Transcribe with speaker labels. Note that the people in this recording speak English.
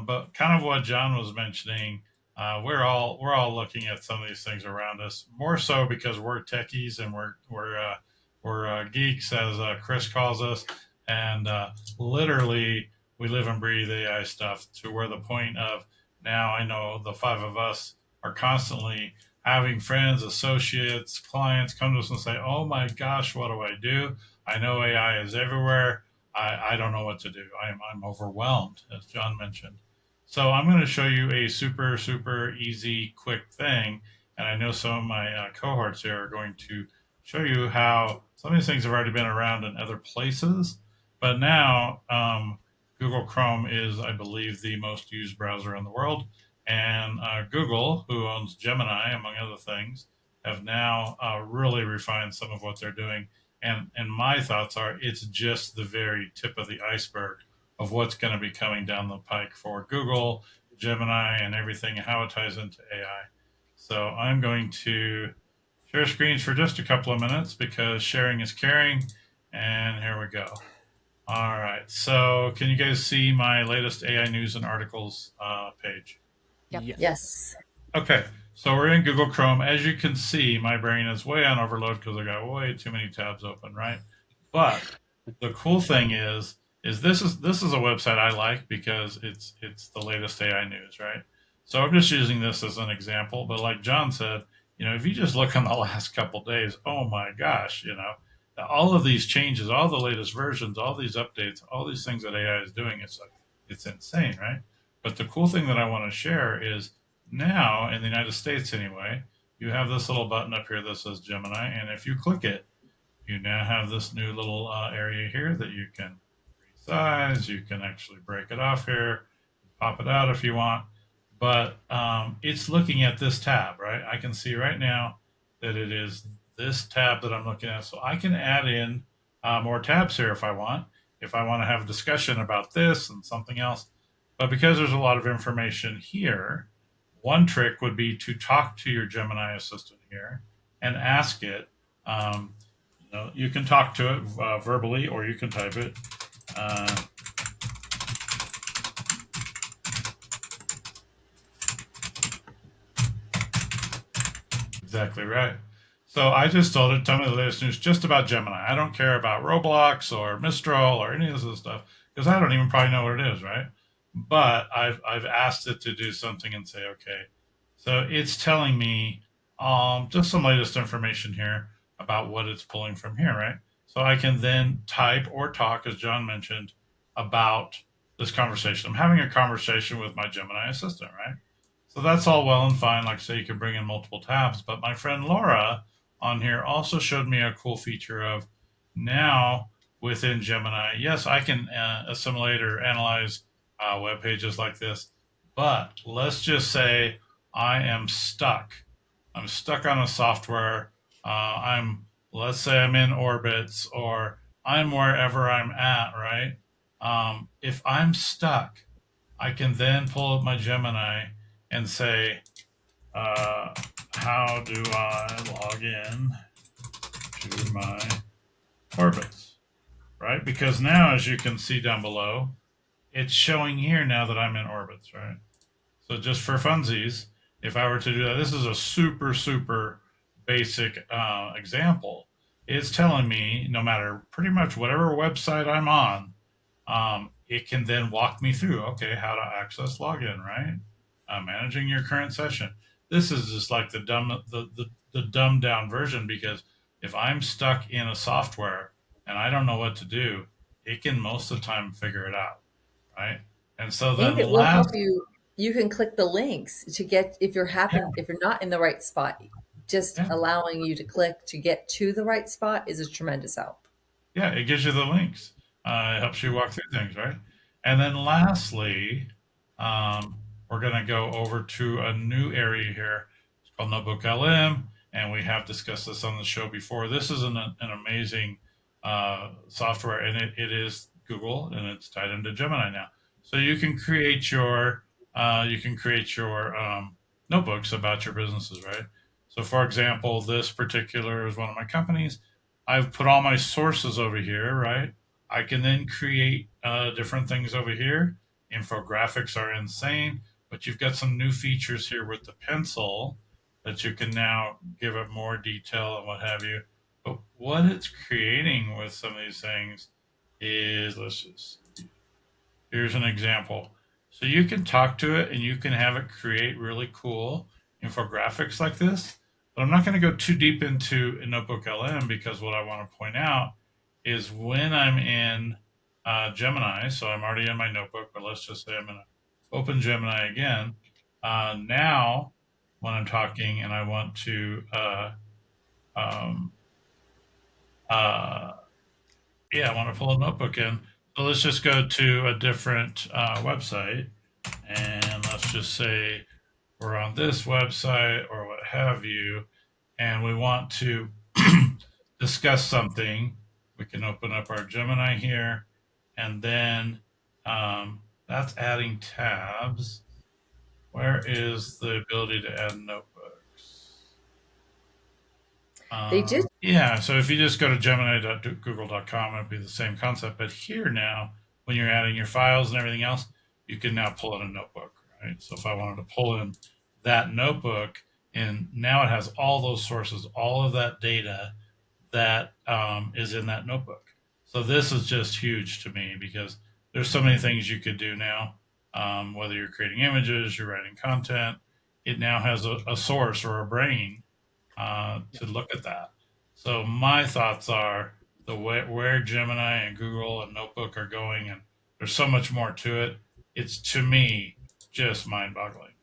Speaker 1: But kind of what John was mentioning, we're all looking at some of these things around us more so because we're techies and we're geeks, as Chris calls us, and literally we live and breathe AI stuff to where the point of now I know the five of us are constantly having friends, associates, clients come to us and say, "Oh my gosh, what do I do? I know AI is everywhere. I don't know what to do. I'm overwhelmed," as John mentioned. So I'm going to show you a super, super easy, quick thing. And I know some of my cohorts here are going to show you how some of these things have already been around in other places. But now Google Chrome is, I believe, the most used browser in the world. And Google, who owns Gemini, among other things, have now really refined some of what they're doing. And my thoughts are it's just the very tip of the iceberg of what's going to be coming down the pike for Google, Gemini, and everything, and how it ties into AI. So I'm going to share screens for just a couple of minutes because sharing is caring. And here we go. All right. So can you guys see my latest AI news and articles page?
Speaker 2: Yep.
Speaker 3: Yes.
Speaker 1: Okay. So we're in Google Chrome. As you can see, my brain is way on overload because I got way too many tabs open, right? But the cool thing is this is a website I like because it's the latest AI news, right? So I'm just using this as an example, but like John said, if you just look on the last couple days, oh my gosh, all of these changes, all the latest versions, all these updates, all these things that AI is doing, it's insane, right? But the cool thing that I want to share is now in the United States anyway, you have this little button up here that says Gemini, and if you click it, you now have this new little area here that you can resize. You can actually break it off here, pop it out if you want. But it's looking at this tab, right? I can see right now that it is this tab that I'm looking at. So I can add in more tabs here if I want. If I want to have a discussion about this and something else. But because there's a lot of information here, one trick would be to talk to your Gemini assistant here and ask it. You can talk to it verbally or you can type it. Exactly right. So I just told it, tell me the latest news just about Gemini. I don't care about Roblox or Mistral or any of this stuff because I don't even probably know what it is, right? But I've asked it to do something and say, okay. So it's telling me just some latest information here about what it's pulling from here, right? So I can then type or talk, as John mentioned, about this conversation. I'm having a conversation with my Gemini assistant, right? So that's all well and fine. Like I say, you can bring in multiple tabs. But my friend Laura on here also showed me a cool feature of now within Gemini. Yes, I can assimilate or analyze web pages like this. But let's just say I am stuck. I'm stuck on a software. Let's say I'm in orbits or I'm wherever I'm at, right? If I'm stuck, I can then pull up my Gemini and say, how do I log in to my orbits, right? Because now, as you can see down below, it's showing here now that I'm in orbits, right? So just for funsies, if I were to do that, this is a super, super basic example. It's telling me no matter pretty much whatever website I'm on, it can then walk me through, okay, how to access login, right? Managing your current session. This is just like the dumbed down version because if I'm stuck in a software and I don't know what to do, it can most of the time figure it out, right? And so then
Speaker 3: And it will help
Speaker 1: last,
Speaker 3: you. You can click the links to get if
Speaker 1: yeah,
Speaker 3: if you're not in the right spot. Just
Speaker 1: yeah,
Speaker 3: allowing you to click to get to the right spot is a tremendous help.
Speaker 1: yeah, it gives you the links. It helps you walk through things, right? And then lastly, um, we're going to go over to a new area here. It's called NotebookLM, and we have discussed this on the show before. This is an amazing software, and it is Google, and it's tied into Gemini now. So you can create your notebooks about your businesses, right? So, for example, this particular is one of my companies. I've put all my sources over here, right? I can then create different things over here. Infographics are insane, but you've got some new features here with the pencil that you can now give it more detail and what have you. But what it's creating with some of these things is, let's just, here's an example. So you can talk to it and you can have it create really cool infographics like this. But I'm not going to go too deep into Notebook LM because what I want to point out is when I'm in Gemini, so I'm already in my notebook, but let's just say I'm going to open Gemini again. Now, when I'm talking and I want to um, uh, yeah, I want to pull a notebook in. So let's just go to a different website and let's just say we're on this website or what have you, and we want to discuss something. We can open up our Gemini here, and then that's adding tabs. Where is the ability to add notebooks?
Speaker 3: They did.
Speaker 1: Yeah, so if you just go to gemini.google.com, it'd be the same concept. But here now, when you're adding your files and everything else, you can now pull in a notebook, right? So if I wanted to pull in that notebook, and now it has all those sources, all of that data that is in that notebook. So this is just huge to me because there's so many things you could do now. Whether you're creating images, you're writing content, it now has a source or a brain to look at that. So my thoughts are the way where Gemini and Google and Notebook are going, and there's so much more to it. It's to me just mind-boggling.